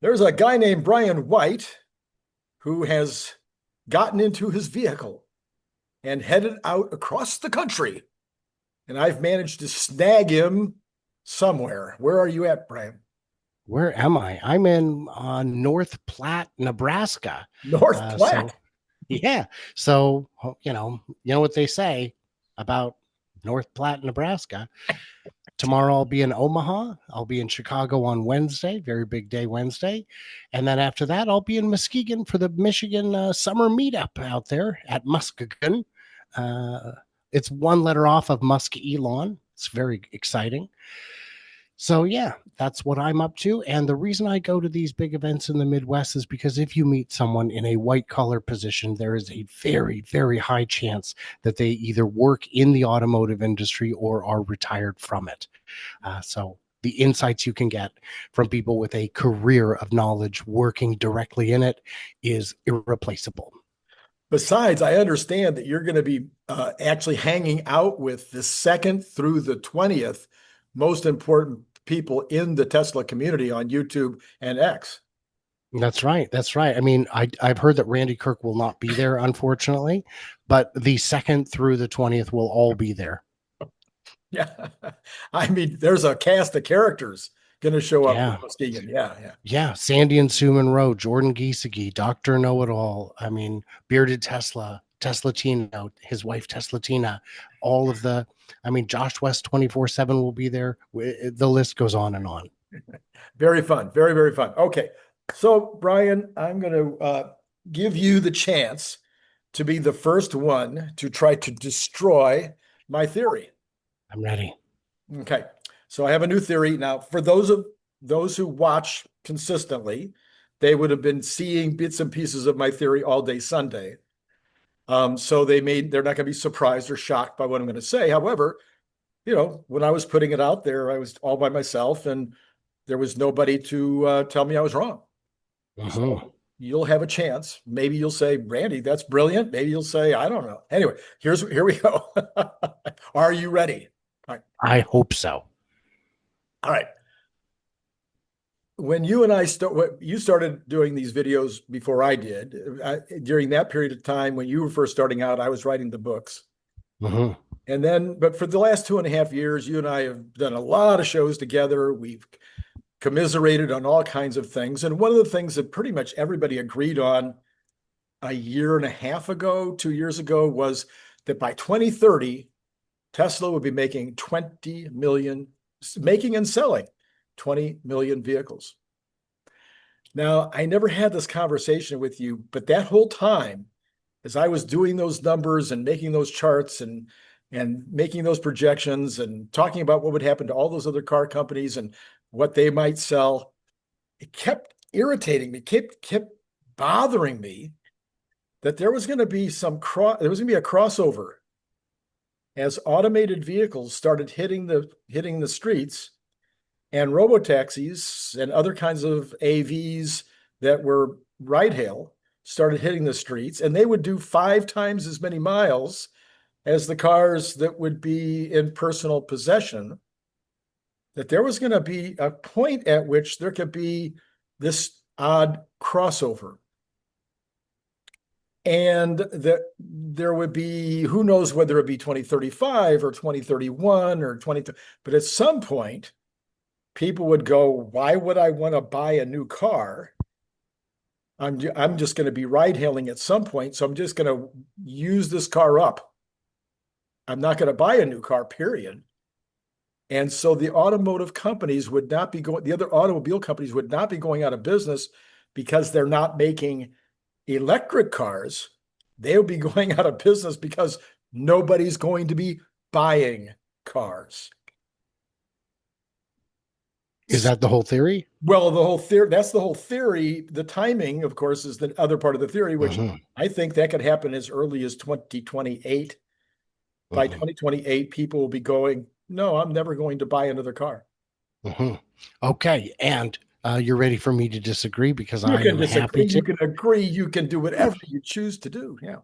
There's a guy named Brian White who has gotten into his vehicle and headed out across the country. And I've managed to snag him somewhere. Where are you at, Brian? Where am I? I'm in North Platte, Nebraska. North Uh, Platte. so yeah, so you know what they say about North Platte, Nebraska. Tomorrow I'll be in Omaha. I'll be in Chicago on Wednesday, very big day Wednesday, and then after that I'll be in Muskegon for the Michigan summer meetup out there at Muskegon. Uh, it's one letter off of Musk Elon. It's very exciting. So yeah, that's what I'm up to. And the reason I go to these big events in the Midwest is because if you meet someone in a white collar position, there is a very, very high chance that they either work in the automotive industry or are retired from it. So the insights you can get from people with a career of knowledge working directly in it is irreplaceable. Besides, I understand that you're going to be actually hanging out with the 2nd through the 20th most important people in the Tesla community on YouTube and X. That's right. That's right. I mean, I've heard that Randy Kirk will not be there, unfortunately, but the 2nd through the 20th will all be there. Yeah. I mean, there's a cast of characters going to show up in Yeah. Muskegon. Yeah. Yeah. Yeah. Sandy and Sue Monroe, Jordan 𝐑𝐚𝐬𝐲, Dr. Know-It-All. I mean, Bearded Tesla, Tesla Tina, his wife, Tesla Tina, all of the, I mean, Josh West 24/7 will be there. The list goes on and on. Very fun. Very, very fun. Okay. So, Brian, I'm going to give you the chance to be the first one to try to destroy my theory. I'm ready. Okay. So I have a new theory. Now, for those who watch consistently, they would have been seeing bits and pieces of my theory all day Sunday. So they're not going to be surprised or shocked by what I'm going to say. However, when I was putting it out there, I was all by myself and there was nobody to tell me I was wrong. Mhm. So you'll have a chance. Maybe you'll say, Randy, that's brilliant. Maybe you'll say, I don't know. Anyway, here we go. Are you ready? All right. I hope so. All right. When you and you started doing these videos before I did. During that period of time when you were first starting out, I was writing the books. Mhm. But for the last 2.5 years, you and I have done a lot of shows together. We've commiserated on all kinds of things. And one of the things that pretty much everybody agreed on a year and a half ago, 2 years ago, was that by 2030, Tesla would be making and selling 20 million vehicles. Now, I never had this conversation with you, but that whole time, as I was doing those numbers and making those charts and making those projections and talking about what would happen to all those other car companies and what they might sell, it kept irritating me, kept bothering me that there was going to be a crossover as automated vehicles started hitting the streets and robo-taxis and other kinds of AVs that were ride hail started hitting the streets, and they would do 5 times as many miles as the cars that would be in personal possession, that there was going to be a point at which there could be this odd crossover. And that there would be, who knows whether it be 2035 or 2031 or 20, but at some point, people would go, why would I want to buy a new car? I'm just going to be ride hailing at some point, so I'm just going to use this car up. I'm not going to buy a new car, period. And so the automotive companies would not be going, the other automobile companies would not be going out of business because they're not making electric cars. They'll be going out of business because nobody's going to be buying cars. Is that the whole theory? Well, that's the whole theory. The timing, of course, is the other part of the theory, which Mhm. I think that could happen as early as 2028. By Mhm. 2028, people will be going, no, I'm never going to buy another car. Mhm. Okay, and you're ready for me to disagree because You I can am happy disagree, to. you can agree, you can do whatever you choose to do. Yeah.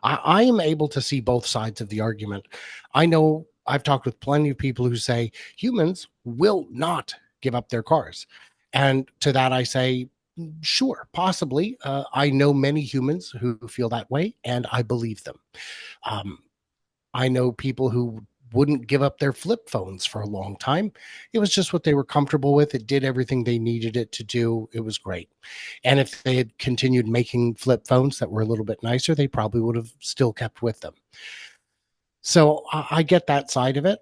I am able to see both sides of the argument. I know I've talked with plenty of people who say humans will not give up their cars. And to that, I say, Sure, possibly. I know many humans who feel that way, and I believe them. Um, I know people who wouldn't give up their flip phones for a long time. It was just what they were comfortable with. It did everything they needed it to do. It was great. And if they had continued making flip phones that were a little bit nicer, they probably would have still kept with them. So I get that side of it.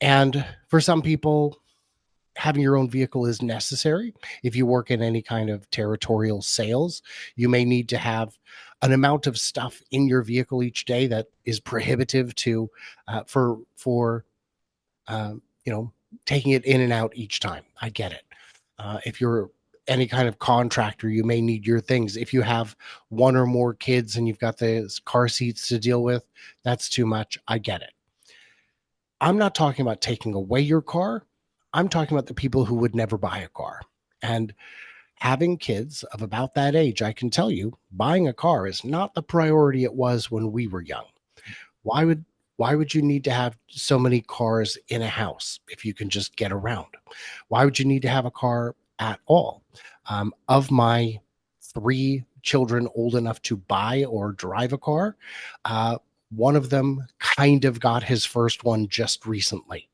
And for some people, having your own vehicle is necessary. If you work in any kind of territorial sales, you may need to have an amount of stuff in your vehicle each day that is prohibitive to for you know, taking it in and out each time. I get it. If you're any kind of contractor, you may need your things. If you have one or more kids and you've got the car seats to deal with, that's too much. I get it. I'm not talking about taking away your car. I'm talking about the people who would never buy a car. And having kids of about that age, I can tell you, buying a car is not the priority it was when we were young. Why would you need to have so many cars in a house if you can just get around? Why would you need to have a car at all? Of my 3 children old enough to buy or drive a car, one of them kind of got his first one just recently.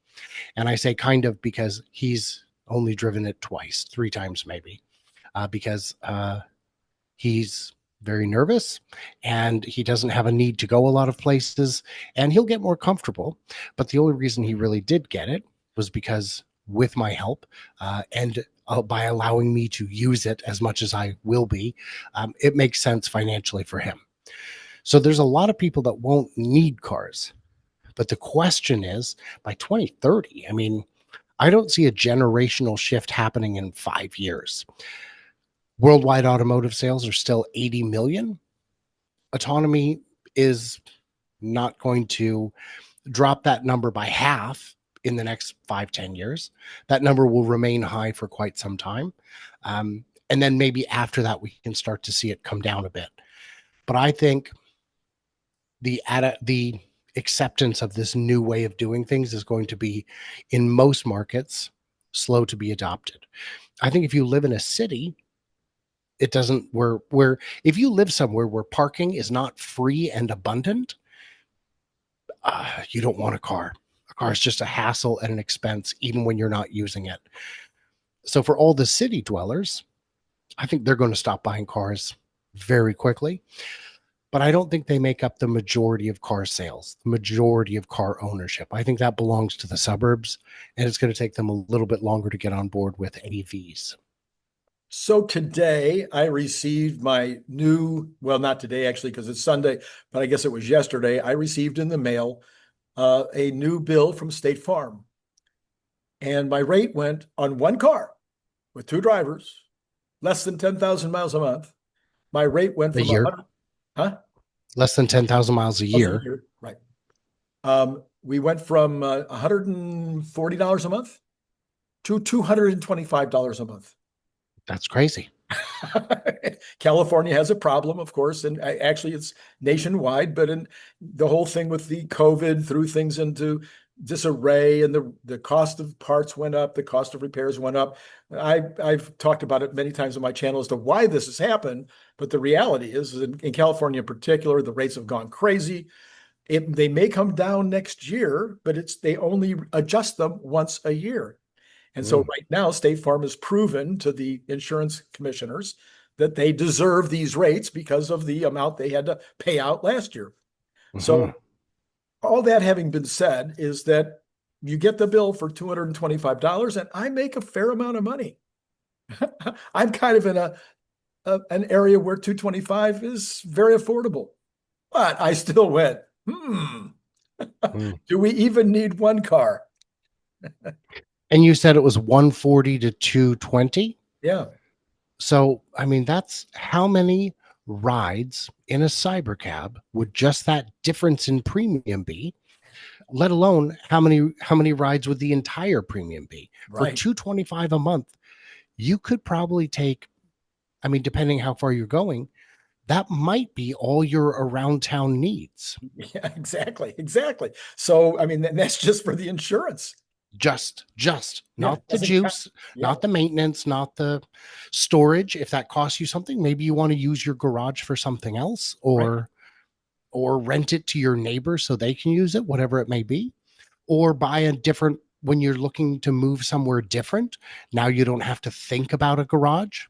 And I say kind of because he's only driven it twice, 3 times maybe, because he's very nervous and he doesn't have a need to go a lot of places, and he'll get more comfortable. But the only reason he really did get it was because with my help and by allowing me to use it as much as I will be, it makes sense financially for him. So there's a lot of people that won't need cars. But the question is, by 2030, I mean, I don't see a generational shift happening in 5 years. Worldwide automotive sales are still 80 million. Autonomy is not going to drop that number by half in the next 5-10 years. That number will remain high for quite some time. And then maybe after that, we can start to see it come down a bit. But I think the acceptance of this new way of doing things is going to be, in most markets, slow to be adopted. I think if you live in a city, it doesn't where if you live somewhere where parking is not free and abundant, you don't want a car. A car is just a hassle and an expense, even when you're not using it. So for all the city dwellers, I think they're going to stop buying cars very quickly. But I don't think they make up the majority of car sales, the majority of car ownership. I think that belongs to the suburbs, and it's going to take them a little bit longer to get on board with AVs. So today I received my new, well, not today actually, because it's Sunday, but I guess it was yesterday. I received in the mail a new bill from State Farm. And my rate went on one car with 2 drivers, less than 10,000 miles a month. My rate went A from year, 100, huh? less than 10,000 miles a year. Right. We went from $140 a month to $225 a month. That's crazy. California has a problem, of course, and actually it's nationwide, but in the whole thing with the COVID threw things into disarray, and the cost of parts went up, the cost of repairs went up. I've talked about it many times on my channel as to why this has happened, but the reality is in California in particular, the rates have gone crazy. They may come down next year, but they only adjust them once a year. And so right now, State Farm has proven to the insurance commissioners that they deserve these rates because of the amount they had to pay out last year. So all that having been said is that you get the bill for $225 and I make a fair amount of money. I'm kind of in an area where 225 is very affordable, but I still went, do we even need one car? And you said it was 140 to 220? Yeah. So, I mean, that's how many rides in a cybercab would just that difference in premium be, let alone how many rides would the entire premium be? For Right. $225 a month, you could probably take, I mean, depending how far you're going, that might be all your around town needs. Yeah, exactly. So, I mean, that's just for the insurance. Just Yeah, not it the doesn't count. juice, Yeah, not the maintenance, not the storage. If that costs you something, maybe you want to use your garage for something else, right. or rent it to your neighbor so they can use it, whatever it may be, or buy a different when you're looking to move somewhere different. Now you don't have to think about a garage.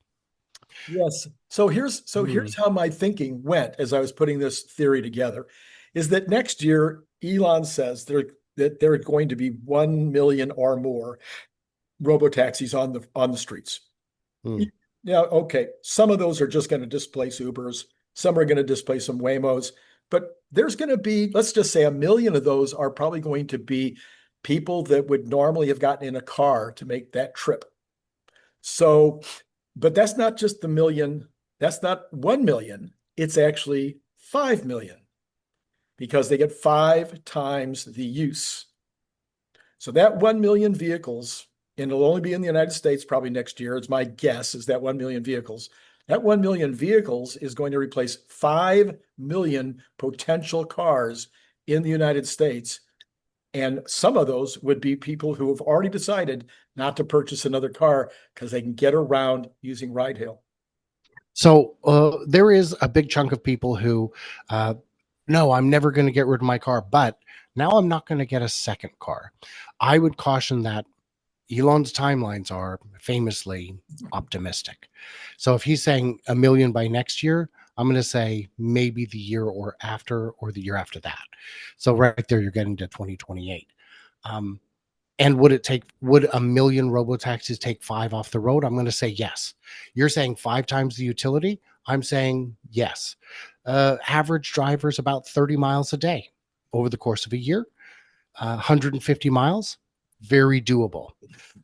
Yes. So here's how my thinking went as I was putting this theory together, is that next year Elon says that there are going to be 1 million or more robo-taxis on the streets. Hmm. Yeah, okay. Some of those are just going to displace Ubers. Some are going to displace some Waymos, but there's going to be, let's just say 1 million of those are probably going to be people that would normally have gotten in a car to make that trip. So, but that's not just the million, that's not 1 million. It's actually 5 million because they get 5 times the use. So that 1 million vehicles, and it'll only be in the United States probably next year. It's my guess is that 1 million vehicles. That 1 million vehicles is going to replace 5 million potential cars in the United States. And some of those would be people who have already decided not to purchase another car because they can get around using ride hail. So there is a big chunk of people who, uh, no, I'm never going to get rid of my car, but now I'm not going to get a second car. I would caution that Elon's timelines are famously optimistic. So if he's saying 1 million by next year, I'm going to say maybe the year or after, or the year after that. So right there, you're getting to 2028. Um, and would 1 million robo-taxis take 5 off the road? I'm going to say yes. You're saying 5 times the utility. I'm saying yes. Average drivers about 30 miles a day over the course of a year, 150 miles, very doable.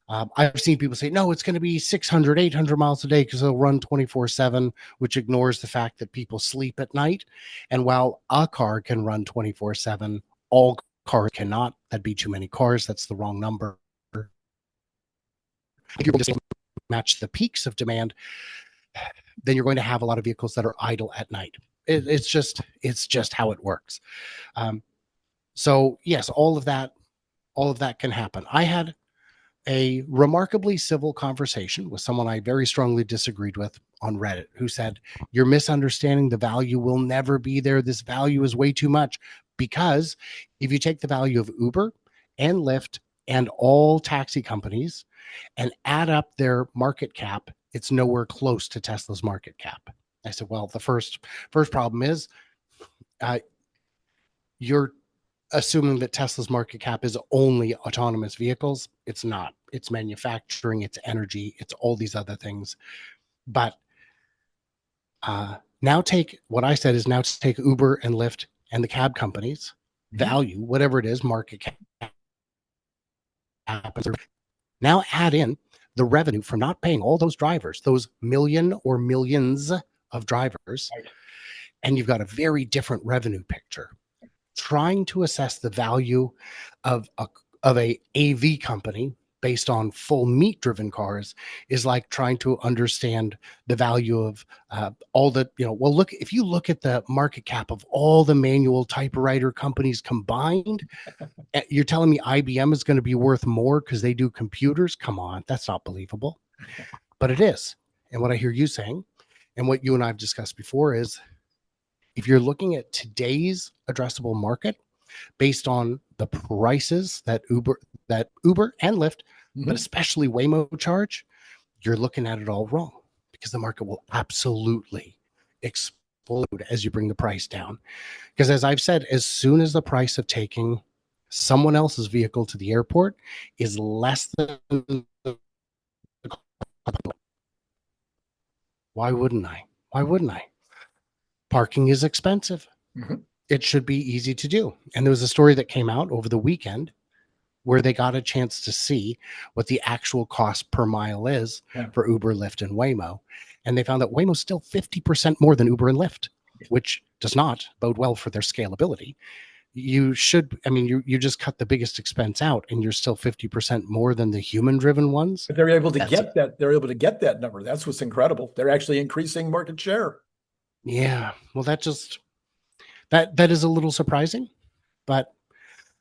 I've seen people say, no, it's going to be 600, 800 miles a day because they'll run 24/7, which ignores the fact that people sleep at night. And while a car can run 24/7, all cars cannot. That'd be too many cars. That's the wrong number. If you're going to match the peaks of demand, then you're going to have a lot of vehicles that are idle at night. It's just how it works. Um, so yes, all of that can happen. I had a remarkably civil conversation with someone I very strongly disagreed with on Reddit, who said, you're misunderstanding. The value will never be there. This value is way too much. Because if you take the value of Uber and Lyft and all taxi companies and add up their market cap, it's nowhere close to Tesla's market cap. I said, well, the first problem is uh, you're assuming that Tesla's market cap is only autonomous vehicles. It's not. It's manufacturing, it's energy, it's all these other things. But now take what I said is now to take Uber and Lyft and the cab companies, value, whatever it is, market cap. Now add in the revenue from not paying all those drivers, those million or millions of drivers, Right. and you've got a very different revenue picture. Trying to assess the value of a AV company based on full meat driven cars is like trying to understand the value of all the, well, look, if you look at the market cap of all the manual typewriter companies combined, you're telling me IBM is going to be worth more because they do computers? Come on, that's not believable. But it is. And what I hear you saying, and what you and I've discussed before, is if you're looking at today's addressable market based on the prices that Uber and Lyft, but especially Waymo charge, you're looking at it all wrong, because the market will absolutely explode as you bring the price down. Because as I've said, as soon as the price of taking someone else's vehicle to the airport is less than why wouldn't I? Why wouldn't I? Parking is expensive. Mhm. It should be easy to do. And there was a story that came out over the weekend where they got a chance to see what the actual cost per mile is for Uber, Lyft, and Waymo. And they found that Waymo is still 50% more than Uber and Lyft, which does not bode well for their scalability. You should, I mean, you just cut the biggest expense out and you're still 50% more than the human driven ones. But they're able to get that. They're able to get that number. That's what's incredible. They're actually increasing market share. Yeah. Well, that is a little surprising, but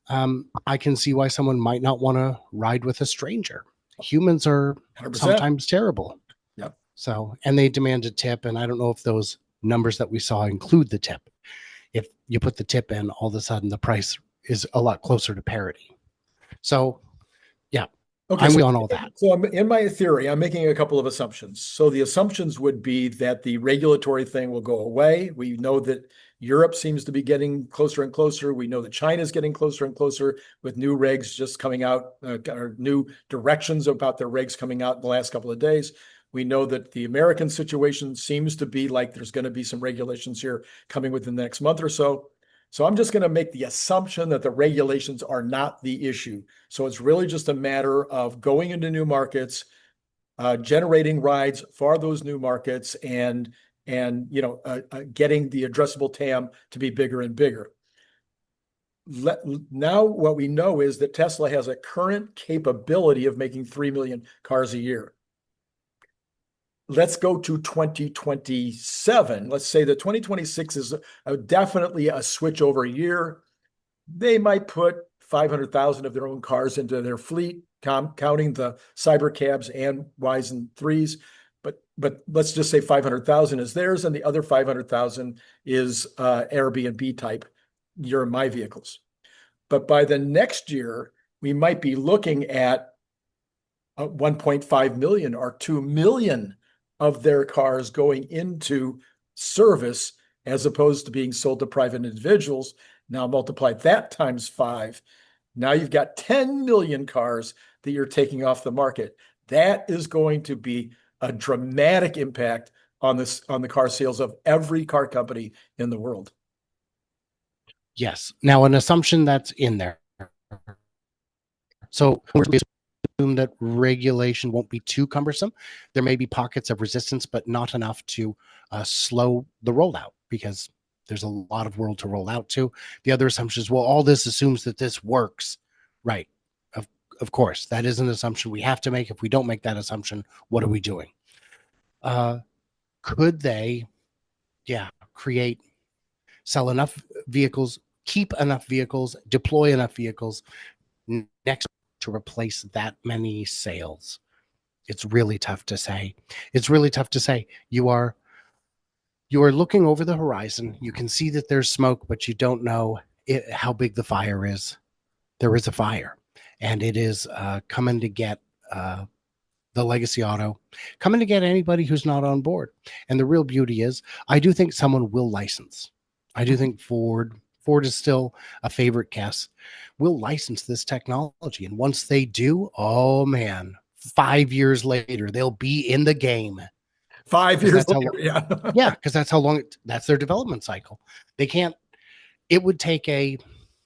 I can see why someone might not want to ride with a stranger. Humans are 100%. sometimes terrible. Yep. So, and they demand a tip. And I don't know if those numbers that we saw include the tip. If you put the tip in, all of a sudden the price is a lot closer to parity. So, yeah, Okay, I'm so, on all that. So in my theory, I'm making a couple of assumptions. So the assumptions would be that the regulatory thing will go away. We know that Europe seems to be getting closer and closer. We know that China is getting closer and closer with new regs just coming out, or new directions about their regs coming out in the last couple of days. We know that the American situation seems to be like there's going to be some regulations here coming within the next month or so. So I'm just going to make the assumption that the regulations are not the issue. So it's really just a matter of going into new markets, generating rides for those new markets, and getting the addressable TAM to be bigger and bigger. Now what we know is that Tesla has a current capability of making 3 million cars a year. Let's go to 2027. Let's say that 2026 is definitely a switchover year. They might put 500,000 of their own cars into their fleet, counting the Cybercabs and Ys and 3s. But let's just say 500,000 is theirs, and the other 500,000 is Airbnb type You're in My vehicles. But by the next year, we might be looking at 1.5 million or 2 million of their cars going into service as opposed to being sold to private individuals. Now multiply that times 5. Now you've got 10 million cars that you're taking off the market. That is going to be a dramatic impact on the car sales of every car company in the world. Yes. Now, an assumption that's in there. So we assume that regulation won't be too cumbersome. There may be pockets of resistance, but not enough to slow the rollout, because there's a lot of world to roll out to. The other assumption is, well, all this assumes that this works. Right. Of course, that is an assumption we have to make. If we don't make that assumption, what are we doing? Could they, sell enough vehicles, keep enough vehicles, deploy enough vehicles next to replace that many sales? It's really tough to say. You are looking over the horizon. You can see that there's smoke, but you don't know how big the fire is. There is a fire, and it is coming to get the legacy auto, coming to get anybody who's not on board. And the real beauty is, I do think someone will license. I do think Ford is still a favorite guess, will license this technology. And once they do, oh man, 5 years later, they'll be in the game. 5 years later, yeah. Yeah, because that's how long that's their development cycle. It would take a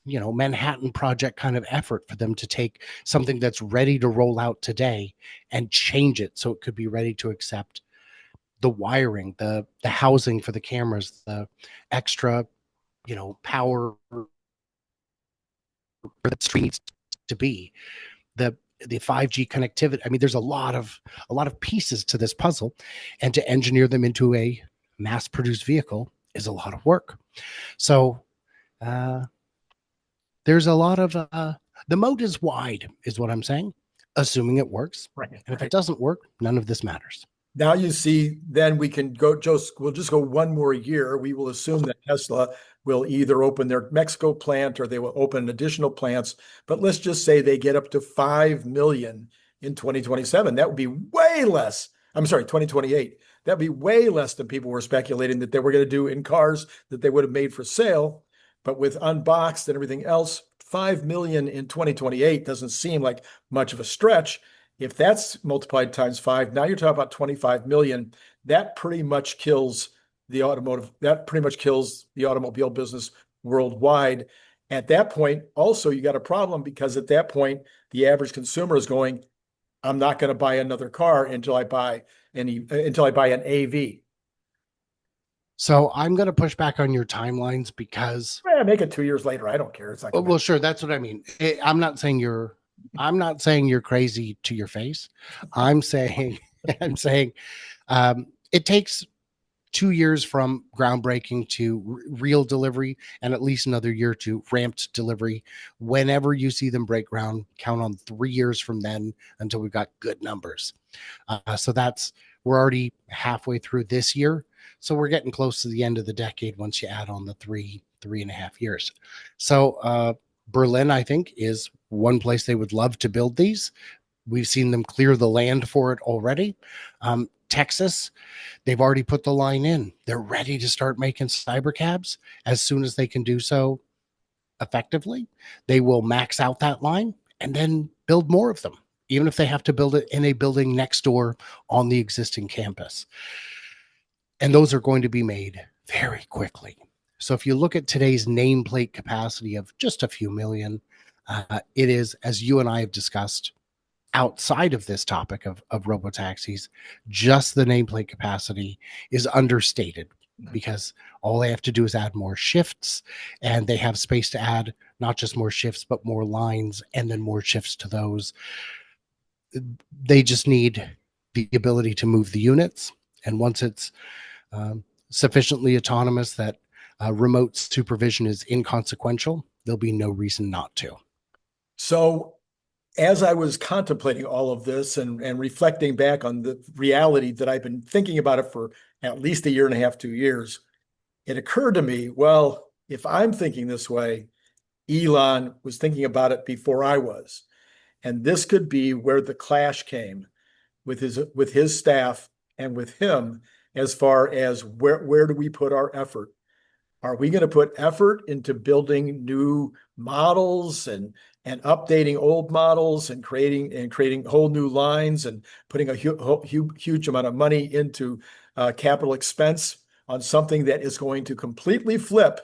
Manhattan Project kind of effort for them to take something that's ready to roll out today and change it so it could be ready to accept the wiring, the housing for the cameras, the extra, power that the street needs to be, the 5G connectivity. I mean, there's a lot of pieces to this puzzle, and to engineer them into a mass-produced vehicle is a lot of work. So, there's a lot of the moat is wide, is what I'm saying, assuming it works. Right. And if it doesn't work, none of this matters. Now you see, then we can go, we'll just go one more year. We will assume that Tesla will either open their Mexico plant or they will open additional plants. But let's just say they get up to 5 million in 2027. That would be way less. I'm sorry, 2028. That'd be way less than people were speculating that they were going to do in cars that they would have made for sale. But with unboxed and everything else, 5 million in 2028 doesn't seem like much of a stretch. If that's multiplied times 5, now you're talking about 25 million. That pretty much kills the automobile business worldwide. At that point, also, you got a problem, because at that point, the average consumer is going, I'm not going to buy another car until I buy an AV. So I'm going to push back on your timelines, because Make it 2 years later. I don't care. It's not. Well, sure, that's what I mean. I'm not saying you're crazy to your face. I'm saying it takes 2 years from groundbreaking to real delivery, and at least another year to ramped delivery. Whenever you see them break ground, count on 3 years from then until we've got good numbers. So we're already halfway through this year. So we're getting close to the end of the decade once you add on the 3.5 years. So Berlin, I think, is one place they would love to build these. We've seen them clear the land for it already. Texas, they've already put the line in. They're ready to start making cybercabs as soon as they can do so effectively. They will max out that line and then build more of them, even if they have to build it in a building next door on the existing campus. And those are going to be made very quickly. So if you look at today's nameplate capacity of just a few million, it is, as you and I have discussed, outside of this topic of robotaxis, just the nameplate capacity is understated, because all they have to do is add more shifts, and they have space to add not just more shifts, but more lines and then more shifts to those. They just need the ability to move the units. And once it's sufficiently autonomous that remote supervision is inconsequential, there'll be no reason not to. So as I was contemplating all of this and reflecting back on the reality that I've been thinking about it for at least 1.5 years, 2 years, it occurred to me, well, if I'm thinking this way, Elon was thinking about it before I was. And this could be where the clash came with his staff and with him, as far as where do we put our effort? Are we going to put effort into building new models and updating old models and creating whole new lines and putting a huge amount of money into capital expense on something that is going to completely flip?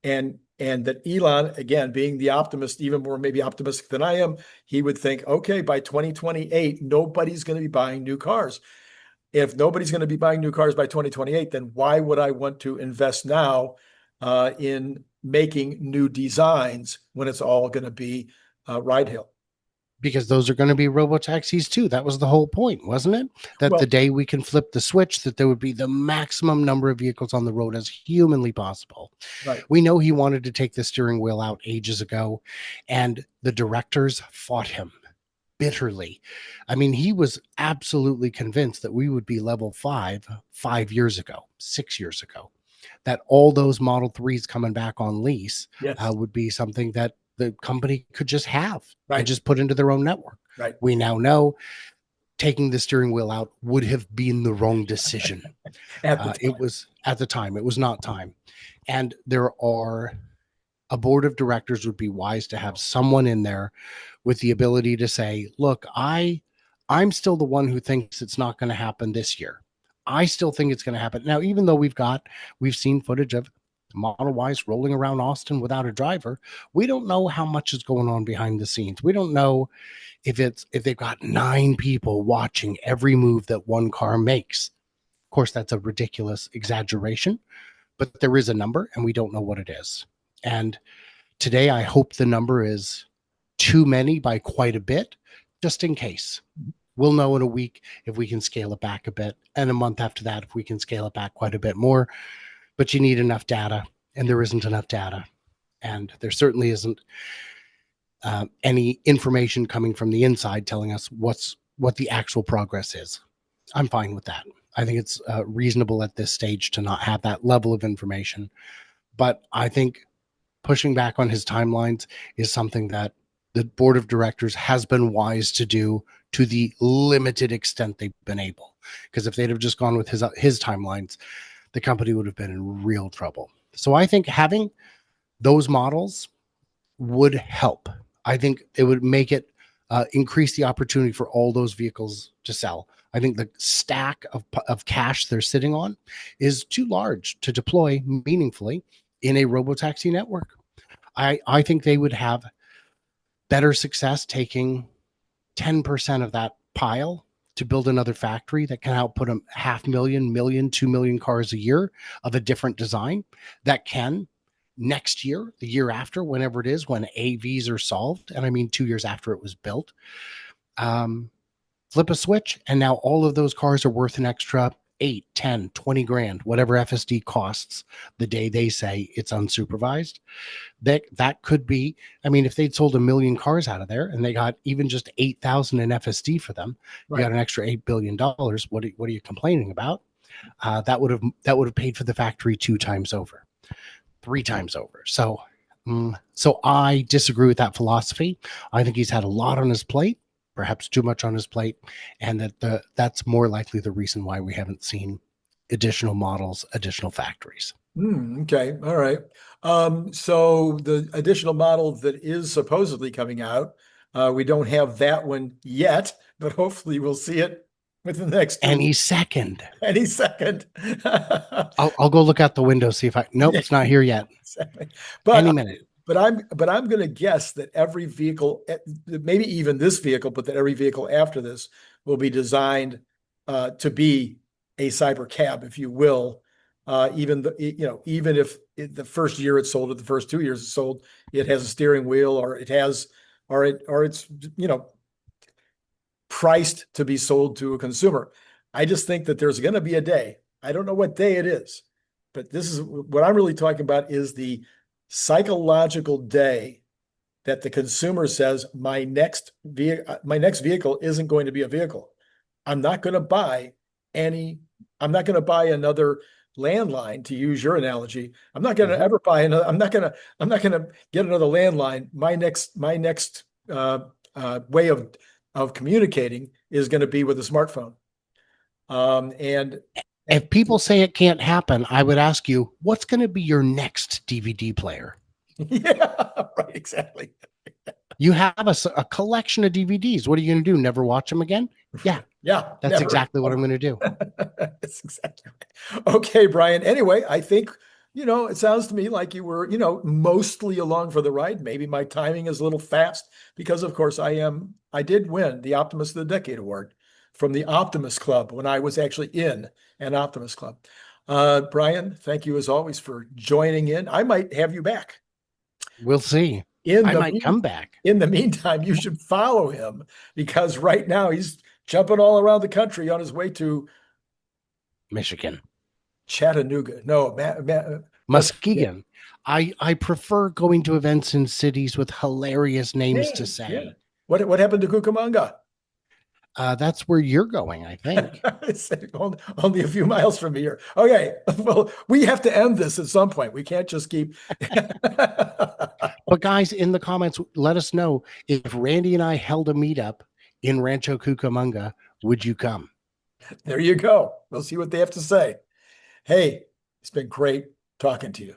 And that Elon, again, being the optimist, even more maybe optimistic than I am, he would think, okay, by 2028, nobody's going to be buying new cars. If nobody's going to be buying new cars by 2028, then why would I want to invest now in making new designs when it's all going to be ride hail? Because those are going to be robo-taxis too. That was the whole point, wasn't it? That the day we can flip the switch, that there would be the maximum number of vehicles on the road as humanly possible. Right. We know he wanted to take the steering wheel out ages ago, and the directors fought him bitterly. I mean, he was absolutely convinced that we would be level 5 years ago, 6 years ago, that all those Model 3s coming back on lease would be something that the company could just have and just put into their own network. Right. We now know taking the steering wheel out would have been the wrong decision. It was at the time, it was not time. And a board of directors would be wise to have someone in there with the ability to say, look, I'm still the one who thinks it's not going to happen this year. I still think it's going to happen. Now, even though we've seen footage of Model Ys rolling around Austin without a driver, we don't know how much is going on behind the scenes. We don't know if they've got 9 people watching every move that one car makes. Of course, that's a ridiculous exaggeration, but there is a number and we don't know what it is. And today, I hope the number is too many by quite a bit, just in case. We'll know in a week if we can scale it back a bit, and a month after that if we can scale it back quite a bit more. But you need enough data, and there isn't enough data. And there certainly isn't any information coming from the inside telling us what the actual progress is. I'm fine with that. I think it's reasonable at this stage to not have that level of information. But I think pushing back on his timelines is something that the board of directors has been wise to do to the limited extent they've been able. Because if they'd have just gone with his timelines, the company would have been in real trouble. So I think having those models would help. I think it would make it increase the opportunity for all those vehicles to sell. I think the stack of cash they're sitting on is too large to deploy meaningfully in a robotaxi network. I think they would have better success taking 10% of that pile to build another factory that can output 500,000, 2 million cars a year of a different design that can next year, the year after, whenever it is, when AVs are solved, and I mean 2 years after it was built, flip a switch, and now all of those cars are worth an extra 8, 10, 20 grand, whatever FSD costs the day they say it's unsupervised. That could be, I mean, if they'd sold 1 million cars out of there and they got even just 8,000 in FSD for them, you got an extra $8 billion. What are you complaining about? That would have paid for the factory 2 times over, 3 times over. So I disagree with that philosophy. I think he's had a lot on his plate, perhaps too much on his plate, and that's more likely the reason why we haven't seen additional models, additional factories. Okay. All right. So the additional model that is supposedly coming out, we don't have that one yet, but hopefully we'll see it within the next Any second. Any second. I'll go look out the window, see if nope, it's not here yet. Exactly. But any minute. But I'm going to guess that every vehicle, maybe even this vehicle, but that every vehicle after this will be designed to be a cyber cab, if you will. Even if the first year it's sold, or the first 2 years it's sold, it has a steering wheel, or it's priced to be sold to a consumer. I just think that there's going to be a day. I don't know what day it is, but this is what I'm really talking about, is the psychological day that the consumer says, my next vehicle isn't going to be a vehicle. I'm not going to buy another landline, to use your analogy. I'm not going to ever buy another. I'm not going to get another landline. My next way of communicating is going to be with a smartphone. And if people say it can't happen, I would ask you, what's going to be your next DVD player? Yeah, right, exactly. You have a collection of DVDs. What are you going to do? Never watch them again? Yeah. Yeah. That's exactly what I'm going to do. That's exactly right. Okay, Brian. Anyway, I think, it sounds to me like you were, mostly along for the ride. Maybe my timing is a little fast because, of course, I did win the Optimist of the Decade Award from the Optimist Club when I was actually in an Optimist Club. Brian, thank you as always for joining in. I might have you back. We'll see. I might come back. In the meantime, you should follow him, because right now he's jumping all around the country on his way to Michigan. Chattanooga. No, Muskegon. I prefer going to events in cities with hilarious names to say. Yeah. What happened to Cucamonga? That's where you're going, I think. It's only a few miles from here. Okay. Well, we have to end this at some point. We can't just keep. But guys, in the comments, let us know, if Randy and I held a meetup in Rancho Cucamonga, would you come? There you go. We'll see what they have to say. Hey, it's been great talking to you.